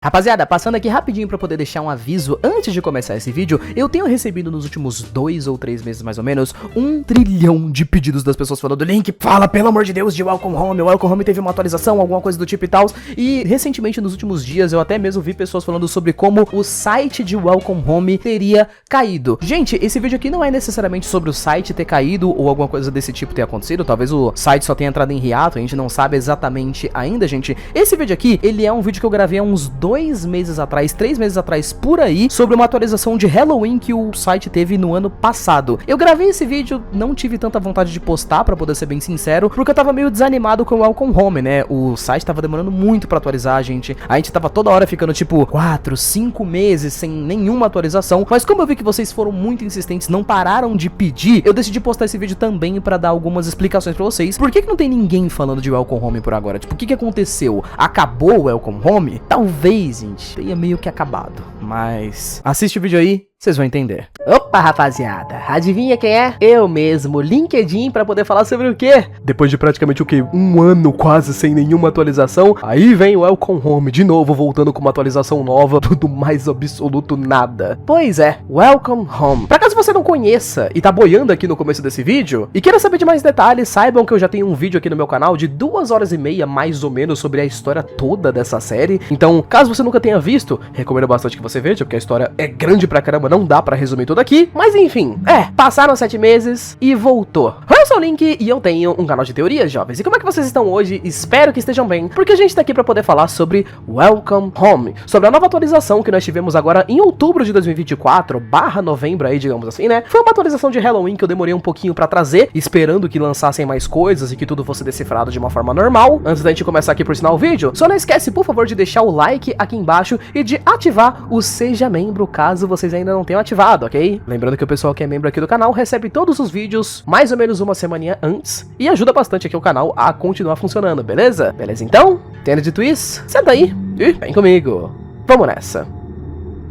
Rapaziada, passando aqui rapidinho pra poder deixar um aviso antes de começar esse vídeo, eu tenho recebido nos últimos 2 ou 3 meses mais ou menos, 1 trilhão de pedidos das pessoas falando: Link, fala pelo amor de Deus de Welcome Home, o Welcome Home teve uma atualização, alguma coisa do tipo e tal. E recentemente, nos últimos dias, eu até mesmo vi pessoas falando sobre como o site de Welcome Home teria caído. Gente, esse vídeo aqui não é necessariamente sobre o site ter caído ou alguma coisa desse tipo ter acontecido, talvez o site só tenha entrado em hiato, a gente não sabe exatamente ainda, gente. Esse vídeo aqui, ele é um vídeo que eu gravei há uns 2 meses atrás, 3 meses atrás, por aí, sobre uma atualização de Halloween que o site teve no ano passado. Eu gravei esse vídeo, não tive tanta vontade de postar, pra poder ser bem sincero, porque eu tava meio desanimado com o Welcome Home, né? O site tava demorando muito pra atualizar, a gente tava toda hora ficando tipo 4, 5 meses sem nenhuma atualização, mas como eu vi que vocês foram muito insistentes, não pararam de pedir, eu decidi postar esse vídeo também pra dar algumas explicações pra vocês. Por que não tem ninguém falando de Welcome Home por agora? Tipo, o que aconteceu? Acabou o Welcome Home? Talvez, gente, tenha meio que acabado, mas assiste o vídeo aí, vocês vão entender. Opa, rapaziada, adivinha quem é? Eu mesmo, LinkedIn, pra poder falar sobre o quê? Depois de praticamente o quê? Um ano quase sem nenhuma atualização, aí vem o Welcome Home de novo, voltando com uma atualização nova, tudo mais absoluto nada. Pois é, Welcome Home. Pra caso você não conheça e tá boiando aqui no começo desse vídeo, e queira saber de mais detalhes, saibam que eu já tenho um vídeo aqui no meu canal de 2 horas e meia, mais ou menos, sobre a história toda dessa série. Então, caso você nunca tenha visto, recomendo bastante que você veja, porque a história é grande pra caramba, não dá pra resumir tudo aqui, mas enfim, passaram 7 meses e voltou. Eu sou o Link e eu tenho um canal de teorias, jovens. E como é que vocês estão hoje? Espero que estejam bem, porque a gente tá aqui pra poder falar sobre Welcome Home, sobre a nova atualização que nós tivemos agora em outubro de 2024, /novembro aí, digamos assim, né? Foi uma atualização de Halloween que eu demorei um pouquinho pra trazer, esperando que lançassem mais coisas e que tudo fosse decifrado de uma forma normal. Antes da gente começar aqui por sinal o vídeo, só não esquece, por favor, de deixar o like aqui embaixo e de ativar o Seja Membro, caso vocês ainda não tenham ativado, ok? Lembrando que o pessoal que é membro aqui do canal recebe todos os vídeos mais ou menos uma semaninha antes e ajuda bastante aqui o canal a continuar funcionando, beleza? Beleza, então? Tendo dito isso, senta aí e vem comigo. Vamos nessa.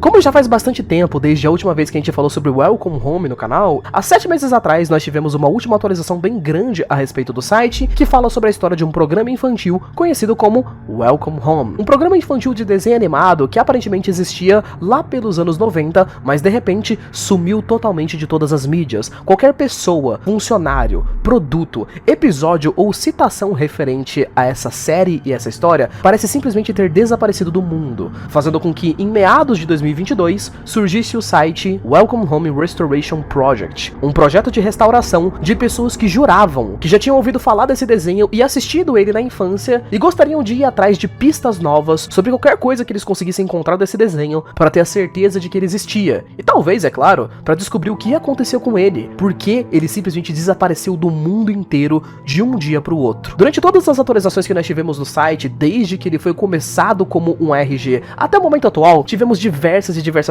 Como já faz bastante tempo, desde a última vez que a gente falou sobre Welcome Home no canal, há 7 meses atrás nós tivemos uma última atualização bem grande a respeito do site, que fala sobre a história de um programa infantil conhecido como Welcome Home. Um programa infantil de desenho animado que aparentemente existia lá pelos anos 90, mas de repente sumiu totalmente de todas as mídias. Qualquer pessoa, funcionário, produto, episódio ou citação referente a essa série e essa história parece simplesmente ter desaparecido do mundo, fazendo com que em meados de 2022 surgisse o site Welcome Home Restoration Project, um projeto de restauração de pessoas que juravam que já tinham ouvido falar desse desenho e assistido ele na infância e gostariam de ir atrás de pistas novas sobre qualquer coisa que eles conseguissem encontrar desse desenho para ter a certeza de que ele existia. E talvez, é claro, para descobrir o que aconteceu com ele, porque ele simplesmente desapareceu do mundo inteiro de um dia para o outro. Durante todas as atualizações que nós tivemos no site, desde que ele foi começado como um RG até o momento atual, tivemos diversas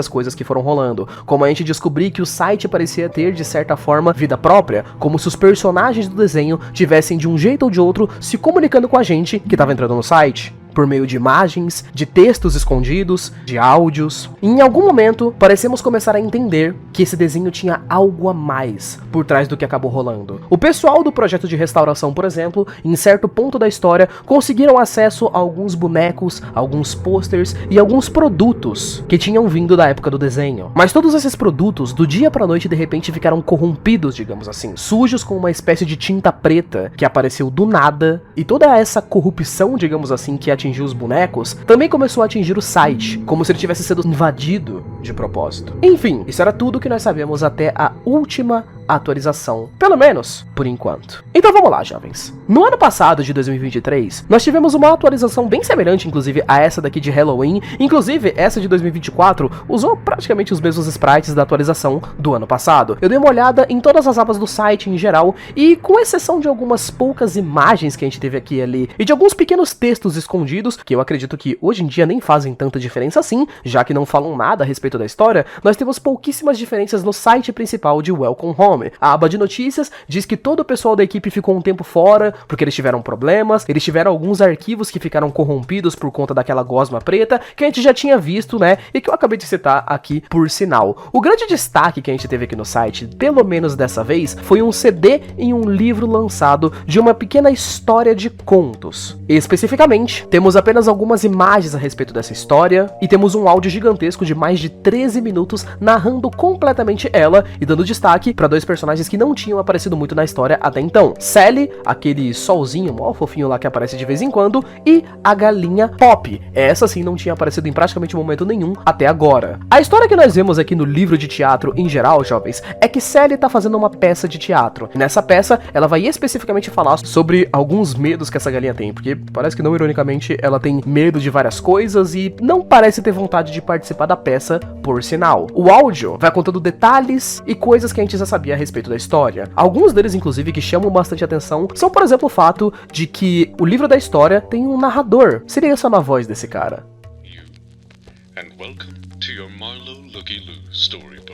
coisas que foram rolando, como a gente descobrir que o site parecia ter, de certa forma, vida própria, como se os personagens do desenho tivessem de um jeito ou de outro se comunicando com a gente que estava entrando no site, por meio de imagens, de textos escondidos, de áudios. E em algum momento, parecemos começar a entender que esse desenho tinha algo a mais por trás do que acabou rolando. O pessoal do projeto de restauração, por exemplo, em certo ponto da história, conseguiram acesso a alguns bonecos, alguns posters e alguns produtos que tinham vindo da época do desenho. Mas todos esses produtos, do dia pra noite, de repente ficaram corrompidos, digamos assim, sujos com uma espécie de tinta preta que apareceu do nada, e toda essa corrupção, digamos assim, que atingiu os bonecos, também começou a atingir o site, como se ele tivesse sido invadido de propósito. Enfim, isso era tudo que nós sabemos até a última atualização, pelo menos por enquanto. Então vamos lá, jovens. No ano passado, de 2023, nós tivemos uma atualização bem semelhante, inclusive, a essa daqui de Halloween. Inclusive, essa de 2024 usou praticamente os mesmos sprites da atualização do ano passado. Eu dei uma olhada em todas as abas do site em geral, e com exceção de algumas poucas imagens que a gente teve aqui e ali, e de alguns pequenos textos escondidos, que eu acredito que hoje em dia nem fazem tanta diferença assim, já que não falam nada a respeito respeito da história, nós temos pouquíssimas diferenças no site principal de Welcome Home. A aba de notícias diz que todo o pessoal da equipe ficou um tempo fora, porque eles tiveram problemas, eles tiveram alguns arquivos que ficaram corrompidos por conta daquela gosma preta, que a gente já tinha visto, né, e que eu acabei de citar aqui por sinal. O grande destaque que a gente teve aqui no site, pelo menos dessa vez, foi um CD em um livro lançado de uma pequena história de contos. Especificamente, temos apenas algumas imagens a respeito dessa história, e temos um áudio gigantesco de mais de 13 minutos narrando completamente ela e dando destaque para dois personagens que não tinham aparecido muito na história até então. Sally, aquele solzinho mó fofinho lá que aparece de vez em quando, e a galinha Pop. Essa sim não tinha aparecido em praticamente momento nenhum até agora. A história que nós vemos aqui no livro de teatro em geral, jovens, é que Sally tá fazendo uma peça de teatro. E nessa peça, ela vai especificamente falar sobre alguns medos que essa galinha tem, porque parece que não ironicamente ela tem medo de várias coisas e não parece ter vontade de participar da peça, por sinal. O áudio vai contando detalhes e coisas que a gente já sabia a respeito da história. Alguns deles, inclusive, que chamam bastante atenção, são, por exemplo, o fato de que o livro da história tem um narrador. Seria essa uma voz desse cara. And welcome to your Marlowe Looky Loo storybook.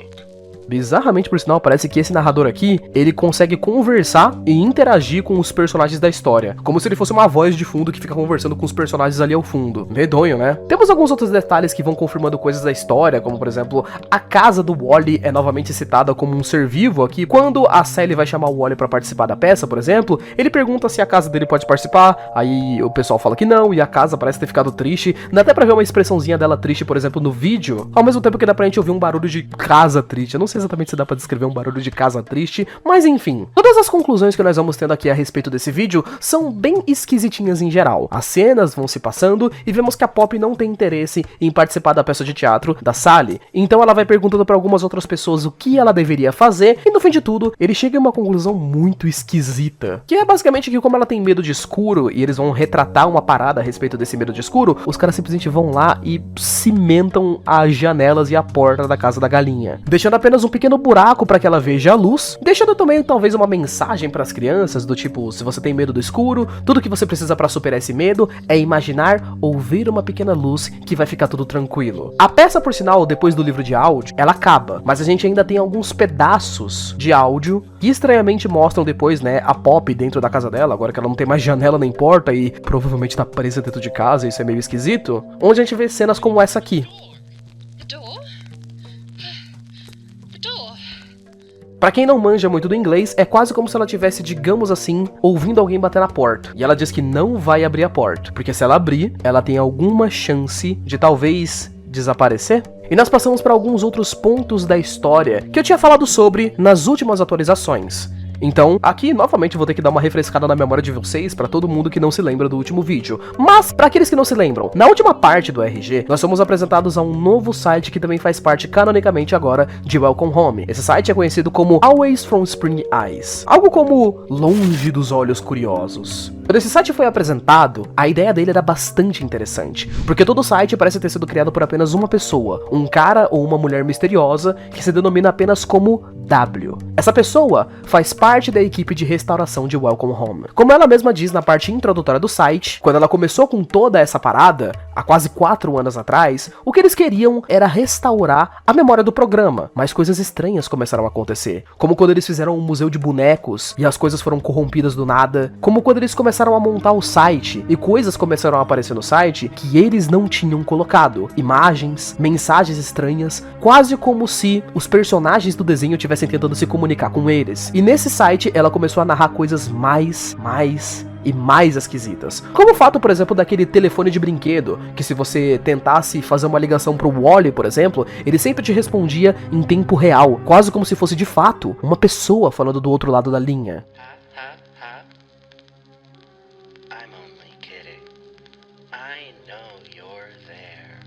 Bizarramente, por sinal, parece que esse narrador aqui, ele consegue conversar e interagir com os personagens da história, como se ele fosse uma voz de fundo que fica conversando com os personagens ali ao fundo. Medonho, né? Temos alguns outros detalhes que vão confirmando coisas da história, como, por exemplo, a casa do Wally é novamente citada como um ser vivo aqui. Quando a Sally vai chamar o Wally pra participar da peça, por exemplo, ele pergunta se a casa dele pode participar, aí o pessoal fala que não, e a casa parece ter ficado triste. Dá até pra ver uma expressãozinha dela triste, por exemplo, no vídeo, ao mesmo tempo que dá pra gente ouvir um barulho de casa triste. Eu não sei exatamente se dá pra descrever um barulho de casa triste, mas enfim. Todas as conclusões que nós vamos tendo aqui a respeito desse vídeo são bem esquisitinhas em geral. As cenas vão se passando e vemos que a Pop não tem interesse em participar da peça de teatro da Sally. Então ela vai perguntando pra algumas outras pessoas o que ela deveria fazer e no fim de tudo, ele chega em uma conclusão muito esquisita. Que é basicamente que como ela tem medo de escuro e eles vão retratar uma parada a respeito desse medo de escuro, os caras simplesmente vão lá e cimentam as janelas e a porta da casa da galinha, deixando apenas um pequeno buraco para que ela veja a luz, deixando também talvez uma mensagem para as crianças do tipo, se você tem medo do escuro, tudo que você precisa para superar esse medo é imaginar ou ver uma pequena luz que vai ficar tudo tranquilo. A peça, por sinal, depois do livro de áudio, ela acaba, mas a gente ainda tem alguns pedaços de áudio que estranhamente mostram depois, né, a Pop dentro da casa dela, agora que ela não tem mais janela nem porta e provavelmente tá presa dentro de casa, isso é meio esquisito, onde a gente vê cenas como essa aqui. Pra quem não manja muito do inglês, é quase como se ela tivesse, digamos assim, ouvindo alguém bater na porta. E ela diz que não vai abrir a porta, porque se ela abrir, ela tem alguma chance de talvez desaparecer. E nós passamos para alguns outros pontos da história que eu tinha falado sobre nas últimas atualizações. Então, aqui, novamente, vou ter que dar uma refrescada na memória de vocês pra todo mundo que não se lembra do último vídeo. Mas, pra aqueles que não se lembram, na última parte do RG, nós fomos apresentados a um novo site que também faz parte canonicamente agora de Welcome Home. Esse site é conhecido como Always from Spring Eyes, algo como longe dos olhos curiosos. Quando esse site foi apresentado, a ideia dele era bastante interessante, porque todo o site parece ter sido criado por apenas uma pessoa, um cara ou uma mulher misteriosa que se denomina apenas como W. Essa pessoa faz parte da equipe de restauração de Welcome Home. Como ela mesma diz na parte introdutória do site, quando ela começou com toda essa parada, há quase 4 anos atrás, o que eles queriam era restaurar a memória do programa, mas coisas estranhas começaram a acontecer, como quando eles fizeram um museu de bonecos e as coisas foram corrompidas do nada, como quando eles começaram a montar o site e coisas começaram a aparecer no site que eles não tinham colocado, imagens, mensagens estranhas, quase como se os personagens do desenho estivessem tentando se comunicar com eles. E nesse site ela começou a narrar coisas mais esquisitas. Como o fato, por exemplo, daquele telefone de brinquedo, que se você tentasse fazer uma ligação pro Wally, por exemplo, ele sempre te respondia em tempo real, quase como se fosse de fato uma pessoa falando do outro lado da linha.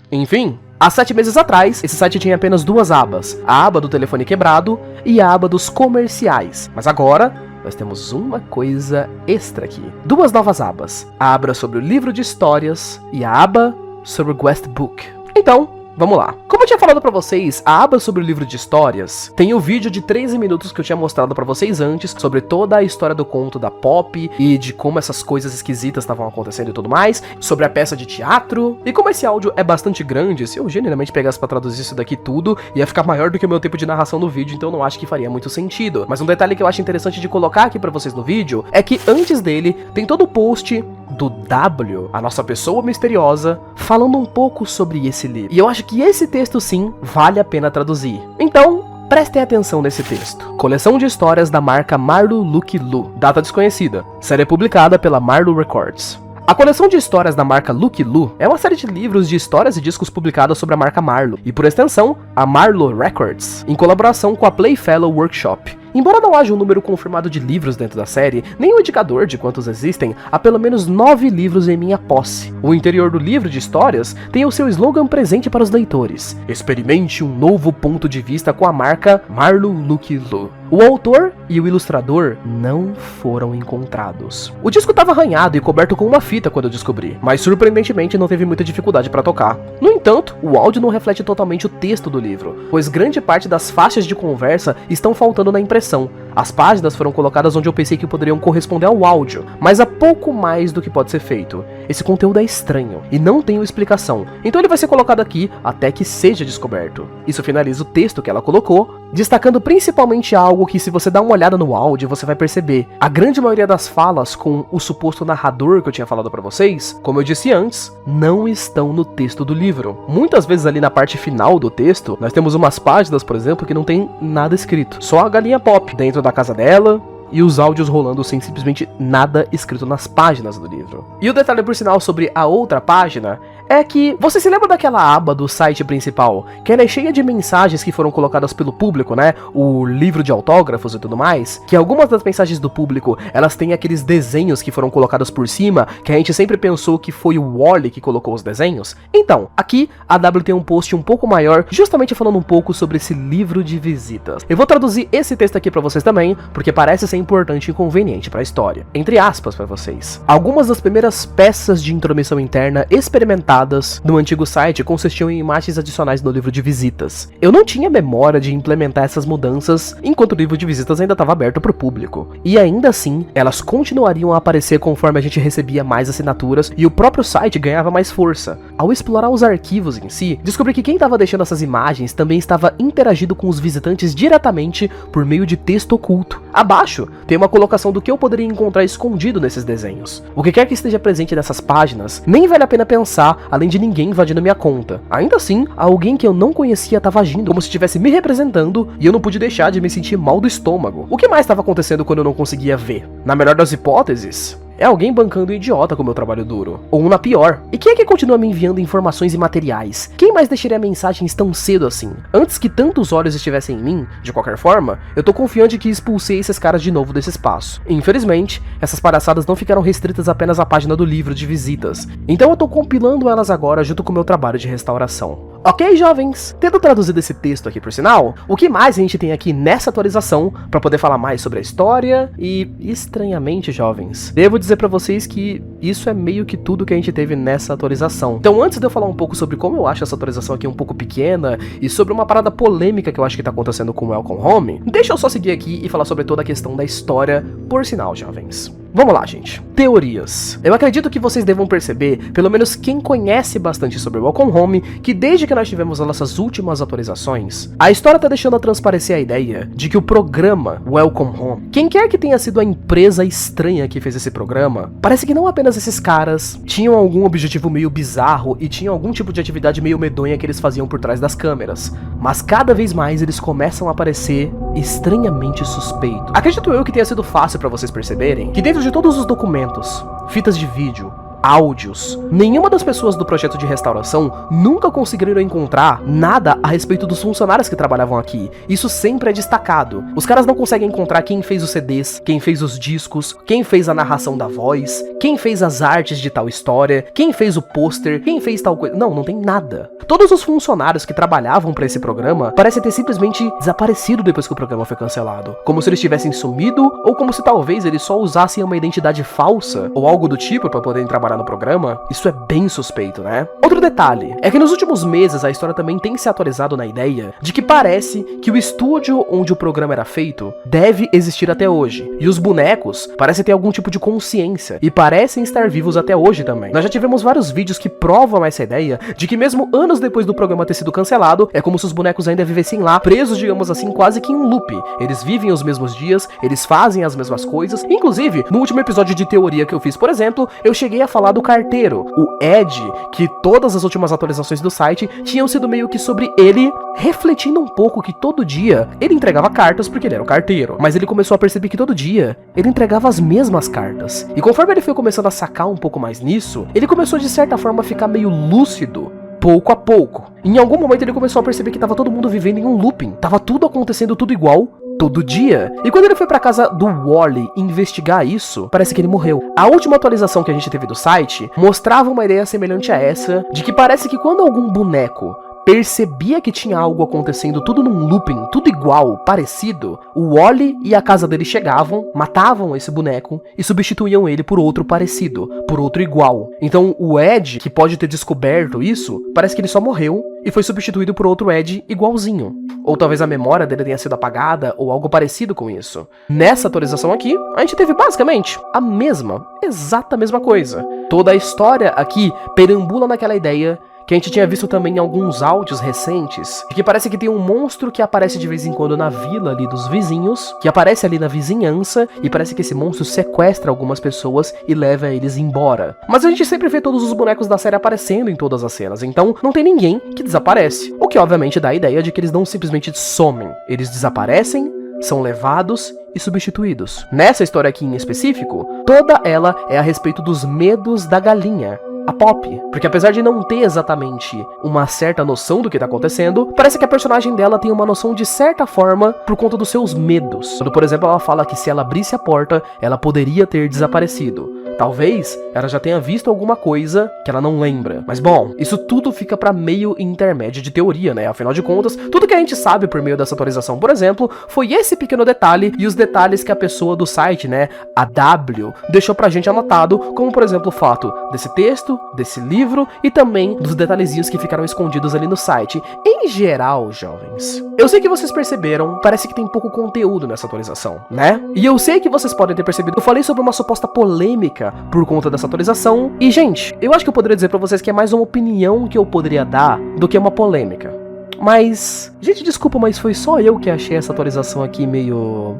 Enfim, há 7 meses atrás, esse site tinha apenas 2 abas, a aba do telefone quebrado e a aba dos comerciais. Mas agora, nós temos uma coisa extra aqui. 2 novas abas, a aba sobre o livro de histórias e a aba sobre o Quest Book. Então, vamos lá. Como eu tinha falado pra vocês, a aba sobre o livro de histórias tem o vídeo de 13 minutos que eu tinha mostrado pra vocês antes, sobre toda a história do conto da Pop e de como essas coisas esquisitas estavam acontecendo e tudo mais, sobre a peça de teatro, e como esse áudio é bastante grande, se eu genuinamente pegasse pra traduzir isso daqui tudo, ia ficar maior do que o meu tempo de narração no vídeo, então eu não acho que faria muito sentido. Mas um detalhe que eu acho interessante de colocar aqui pra vocês no vídeo, é que antes dele, tem todo o post do W, a nossa pessoa misteriosa, falando um pouco sobre esse livro. E eu acho que esse texto sim, vale a pena traduzir. Então, prestem atenção nesse texto. Coleção de histórias da marca Marlu Lucky Lu, data desconhecida. Série publicada pela Marlu Records. A coleção de histórias da marca Lucky Lu é uma série de livros de histórias e discos publicados sobre a marca Marlu, e por extensão, a Marlu Records, em colaboração com a Playfellow Workshop. Embora não haja um número confirmado de livros dentro da série, nem um indicador de quantos existem, há pelo menos 9 livros em minha posse. O interior do livro de histórias tem o seu slogan presente para os leitores: experimente um novo ponto de vista com a marca Marlu Lucky Lu. O autor e o ilustrador não foram encontrados. O disco estava arranhado e coberto com uma fita quando eu descobri, mas surpreendentemente não teve muita dificuldade para tocar. No entanto, o áudio não reflete totalmente o texto do livro, pois grande parte das faixas de conversa estão faltando na impressão. As páginas foram colocadas onde eu pensei que poderiam corresponder ao áudio, mas há pouco mais do que pode ser feito. Esse conteúdo é estranho e não tem uma explicação, então ele vai ser colocado aqui até que seja descoberto. Isso finaliza o texto que ela colocou, destacando principalmente algo que, se você dá uma olhada no áudio, você vai perceber. A grande maioria das falas com o suposto narrador que eu tinha falado pra vocês, como eu disse antes, não estão no texto do livro. Muitas vezes ali na parte final do texto, nós temos umas páginas, por exemplo, que não tem nada escrito. Só a galinha Pop dentro da casa dela e os áudios rolando sem simplesmente nada escrito nas páginas do livro. E o detalhe, por sinal, sobre a outra página é que você se lembra daquela aba do site principal, que ela é cheia de mensagens que foram colocadas pelo público, né? O livro de autógrafos e tudo mais, que algumas das mensagens do público, elas têm aqueles desenhos que foram colocados por cima, que a gente sempre pensou que foi o Wally que colocou os desenhos. Então, aqui a W tem um post um pouco maior, justamente falando um pouco sobre esse livro de visitas. Eu vou traduzir esse texto aqui pra vocês também, porque parece ser importante e conveniente pra história. Entre aspas pra vocês. Algumas das primeiras peças de intromissão interna experimentadas no antigo site consistiam em imagens adicionais no livro de visitas. Eu não tinha memória de implementar essas mudanças enquanto o livro de visitas ainda estava aberto para o público. E ainda assim, elas continuariam a aparecer conforme a gente recebia mais assinaturas e o próprio site ganhava mais força. Ao explorar os arquivos em si, descobri que quem estava deixando essas imagens também estava interagindo com os visitantes diretamente por meio de texto oculto. Abaixo, tem uma colocação do que eu poderia encontrar escondido nesses desenhos. O que quer que esteja presente nessas páginas, nem vale a pena pensar além de ninguém invadindo minha conta. Ainda assim, alguém que eu não conhecia estava agindo como se estivesse me representando e eu não pude deixar de me sentir mal do estômago. O que mais estava acontecendo quando eu não conseguia ver? Na melhor das hipóteses, é alguém bancando um idiota com meu trabalho duro. Ou na pior. E quem é que continua me enviando informações e materiais? Quem mais deixaria mensagens tão cedo assim? Antes que tantos olhos estivessem em mim, de qualquer forma, eu tô confiante que expulsei esses caras de novo desse espaço. Infelizmente, essas palhaçadas não ficaram restritas apenas à página do livro de visitas. Então eu tô compilando elas agora junto com o meu trabalho de restauração. Ok, jovens? Tendo traduzido esse texto aqui por sinal, o que mais a gente tem aqui nessa atualização para poder falar mais sobre a história e, estranhamente, jovens, devo dizer pra vocês que isso é meio que tudo que a gente teve nessa atualização. Então, antes de eu falar um pouco sobre como eu acho essa atualização aqui um pouco pequena e sobre uma parada polêmica que eu acho que tá acontecendo com o Welcome Home, deixa eu só seguir aqui e falar sobre toda a questão da história, por sinal, jovens. Vamos lá, gente. Teorias. Eu acredito que vocês devam perceber, pelo menos quem conhece bastante sobre o Welcome Home, que desde que nós tivemos as nossas últimas atualizações, a história tá deixando a transparecer a ideia de que o programa Welcome Home, quem quer que tenha sido a empresa estranha que fez esse programa, parece que não apenas esses caras tinham algum objetivo meio bizarro e tinham algum tipo de atividade meio medonha que eles faziam por trás das câmeras, mas cada vez mais eles começam a aparecer estranhamente suspeitos. Acredito eu que tenha sido fácil pra vocês perceberem que dentro de todos os documentos, fitas de vídeo, áudios, nenhuma das pessoas do projeto de restauração nunca conseguiram encontrar nada a respeito dos funcionários que trabalhavam aqui. Isso sempre é destacado. Os caras não conseguem encontrar quem fez os CDs, quem fez os discos, quem fez a narração da voz, quem fez as artes de tal história, quem fez o pôster, quem fez tal coisa. Não tem nada. Todos os funcionários que trabalhavam para esse programa parecem ter simplesmente desaparecido depois que o programa foi cancelado. Como se eles tivessem sumido, ou como se talvez eles só usassem uma identidade falsa, ou algo do tipo para poderem trabalhar trabalhar no programa, isso é bem suspeito, né? Outro detalhe é que nos últimos meses a história também tem se atualizado na ideia de que parece que o estúdio onde o programa era feito deve existir até hoje, e os bonecos parecem ter algum tipo de consciência e parecem estar vivos até hoje também. Nós já tivemos vários vídeos que provam essa ideia de que mesmo anos depois do programa ter sido cancelado, é como se os bonecos ainda vivessem lá, presos, digamos assim, quase que em um loop. Eles vivem os mesmos dias, eles fazem as mesmas coisas. Inclusive, no último episódio de teoria que eu fiz, por exemplo, eu cheguei a falar do carteiro, o Ed, que todas as últimas atualizações do site tinham sido meio que sobre ele, refletindo um pouco que todo dia ele entregava cartas porque ele era o carteiro, mas ele começou a perceber que todo dia ele entregava as mesmas cartas. E conforme ele foi começando a sacar um pouco mais nisso, ele começou de certa forma a ficar meio lúcido, pouco a pouco. Em algum momento ele começou a perceber que tava todo mundo vivendo em um looping, tava tudo acontecendo tudo igual, todo dia. E quando ele foi pra casa do Wally investigar isso, parece que ele morreu. A última atualização que a gente teve do site mostrava uma ideia semelhante a essa, de que parece que quando algum boneco percebia que tinha algo acontecendo tudo num looping, tudo igual, parecido, o Wally e a casa dele chegavam, matavam esse boneco e substituíam ele por outro parecido, por outro igual. Então o Ed, que pode ter descoberto isso, parece que ele só morreu e foi substituído por outro Ed igualzinho. Ou talvez a memória dele tenha sido apagada ou algo parecido com isso. Nessa atualização aqui, a gente teve basicamente a mesma, exata mesma coisa. Toda a história aqui perambula naquela ideia que a gente tinha visto também em alguns áudios recentes, de que parece que tem um monstro que aparece de vez em quando na vila ali dos vizinhos, que aparece ali na vizinhança, e parece que esse monstro sequestra algumas pessoas e leva eles embora. Mas a gente sempre vê todos os bonecos da série aparecendo em todas as cenas, então não tem ninguém que desaparece, o que obviamente dá a ideia de que eles não simplesmente somem, eles desaparecem, são levados e substituídos. Nessa história aqui em específico, toda ela é a respeito dos medos da galinha, a Pop, porque apesar de não ter exatamente uma certa noção do que tá acontecendo, parece que a personagem dela tem uma noção de certa forma por conta dos seus medos. Quando, por exemplo, ela fala que se ela abrisse a porta, ela poderia ter desaparecido. Talvez ela já tenha visto alguma coisa que ela não lembra. Mas bom, isso tudo fica pra meio intermédio de teoria, né? Afinal de contas, tudo que a gente sabe por meio dessa atualização, por exemplo, foi esse pequeno detalhe e os detalhes que a pessoa do site, né, a W, deixou pra gente anotado, como por exemplo o fato desse texto, desse livro e também dos detalhezinhos que ficaram escondidos ali no site. Em geral, jovens, eu sei que vocês perceberam, parece que tem pouco conteúdo nessa atualização, né? E eu sei que vocês podem ter percebido, eu falei sobre uma suposta polêmica por conta dessa atualização, e gente, eu acho que eu poderia dizer pra vocês que é mais uma opinião que eu poderia dar do que uma polêmica. Mas, gente, desculpa, mas foi só eu que achei essa atualização aqui meio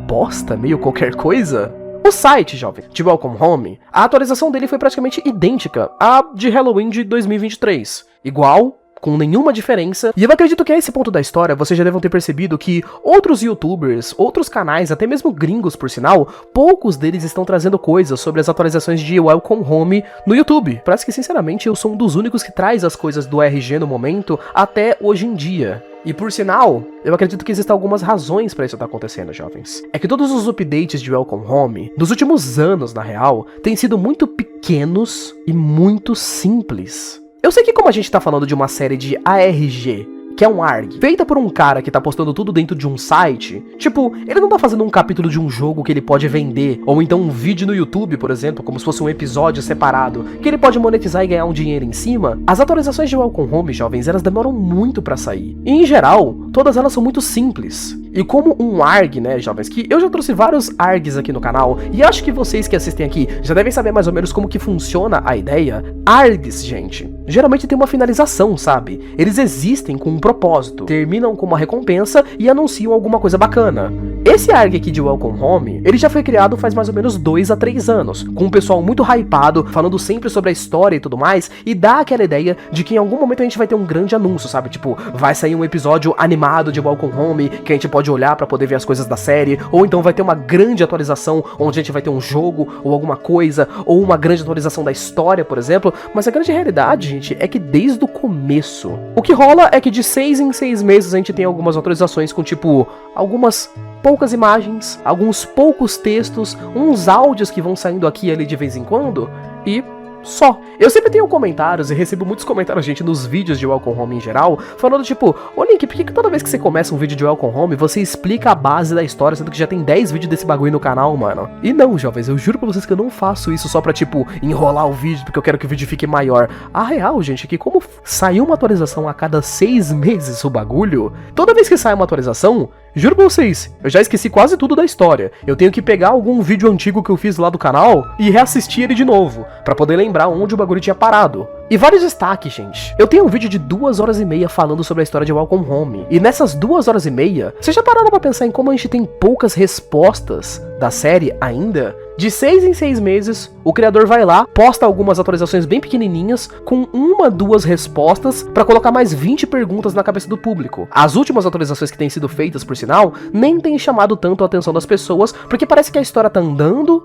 bosta, meio qualquer coisa? O site, jovem, de Welcome Home, a atualização dele foi praticamente idêntica à de Halloween de 2023. Igual, com nenhuma diferença, e eu acredito que a esse ponto da história vocês já devem ter percebido que outros youtubers, outros canais, até mesmo gringos por sinal, poucos deles estão trazendo coisas sobre as atualizações de Welcome Home no YouTube. Parece que sinceramente eu sou um dos únicos que traz as coisas do RG no momento até hoje em dia. E por sinal, eu acredito que existem algumas razões pra isso estar acontecendo, jovens. É que todos os updates de Welcome Home, nos últimos anos na real, têm sido muito pequenos e muito simples. Eu sei que como a gente tá falando de uma série de ARG, que é um ARG, feita por um cara que tá postando tudo dentro de um site, tipo, ele não tá fazendo um capítulo de um jogo que ele pode vender, ou então um vídeo no YouTube, por exemplo, como se fosse um episódio separado, que ele pode monetizar e ganhar um dinheiro em cima. As atualizações de Welcome Home, jovens, elas demoram muito pra sair. E em geral, todas elas são muito simples. E como um ARG, né, jovens, que eu já trouxe vários ARGs aqui no canal, e acho que vocês que assistem aqui já devem saber mais ou menos como que funciona a ideia. ARGs, gente, geralmente tem uma finalização, sabe? Eles existem com um propósito, terminam com uma recompensa e anunciam alguma coisa bacana. Esse ARG aqui de Welcome Home, ele já foi criado faz mais ou menos 2 a 3 anos, com um pessoal muito hypado, falando sempre sobre a história e tudo mais, e dá aquela ideia de que em algum momento a gente vai ter um grande anúncio, sabe? Tipo, vai sair um episódio animado de Welcome Home, que a gente pode olhar pra poder ver as coisas da série, ou então vai ter uma grande atualização, onde a gente vai ter um jogo, ou alguma coisa, ou uma grande atualização da história, por exemplo, mas a grande realidade, gente, é que desde o começo, o que rola é que de 6 em 6 meses a gente tem algumas atualizações com, tipo, algumas poucas imagens, alguns poucos textos, uns áudios que vão saindo aqui e ali de vez em quando, e Só. Eu sempre tenho comentários e recebo muitos comentários, gente, nos vídeos de Welcome Home em geral, falando tipo, ô Link, por que toda vez que você começa um vídeo de Welcome Home, você explica a base da história, sendo que já tem 10 vídeos desse bagulho no canal, mano? E não, jovens, eu juro pra vocês que eu não faço isso só pra, tipo, enrolar o vídeo, porque eu quero que o vídeo fique maior. A real, gente, é que como saiu uma atualização a cada 6 meses o bagulho, toda vez que sai uma atualização, juro pra vocês, eu já esqueci quase tudo da história. Eu tenho que pegar algum vídeo antigo que eu fiz lá do canal e reassistir ele de novo, pra poder lembrar onde o bagulho tinha parado. E vários destaques, gente. Eu tenho um vídeo de 2 horas e meia falando sobre a história de Welcome Home. E nessas 2 horas e meia, vocês já pararam pra pensar em como a gente tem poucas respostas da série ainda? De 6 em 6 meses, o criador vai lá, posta algumas atualizações bem pequenininhas, com 1, 2 respostas, pra colocar mais 20 perguntas na cabeça do público. As últimas atualizações que têm sido feitas, por sinal, nem têm chamado tanto a atenção das pessoas, porque parece que a história tá andando,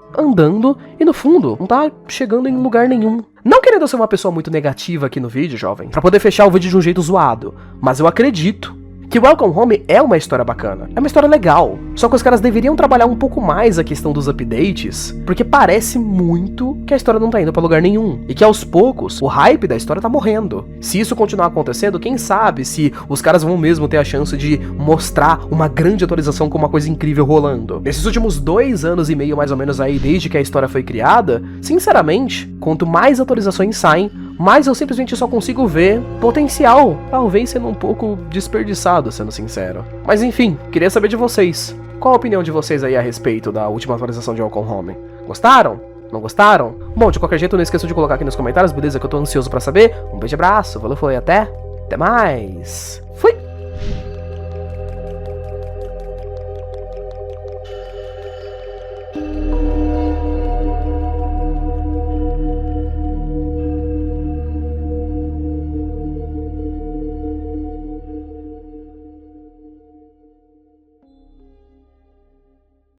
e no fundo, não tá chegando em lugar nenhum. Não querendo ser uma pessoa muito negativa aqui no vídeo, jovem, pra poder fechar o vídeo de um jeito zoado, mas eu acredito que Welcome Home é uma história bacana, é uma história legal, só que os caras deveriam trabalhar um pouco mais a questão dos updates, porque parece muito que a história não tá indo pra lugar nenhum, e que aos poucos o hype da história tá morrendo. Se isso continuar acontecendo, quem sabe se os caras vão mesmo ter a chance de mostrar uma grande atualização com uma coisa incrível rolando. Nesses últimos 2 anos e meio mais ou menos aí, desde que a história foi criada, sinceramente, quanto mais atualizações saem, mas eu simplesmente só consigo ver potencial, talvez sendo um pouco desperdiçado, sendo sincero. Mas enfim, queria saber de vocês. Qual a opinião de vocês aí a respeito da última atualização de Welcome Home? Gostaram? Não gostaram? Bom, de qualquer jeito, não esqueçam de colocar aqui nos comentários, beleza? Que eu tô ansioso pra saber. Um beijo, abraço, valeu, foi, até mais. Fui!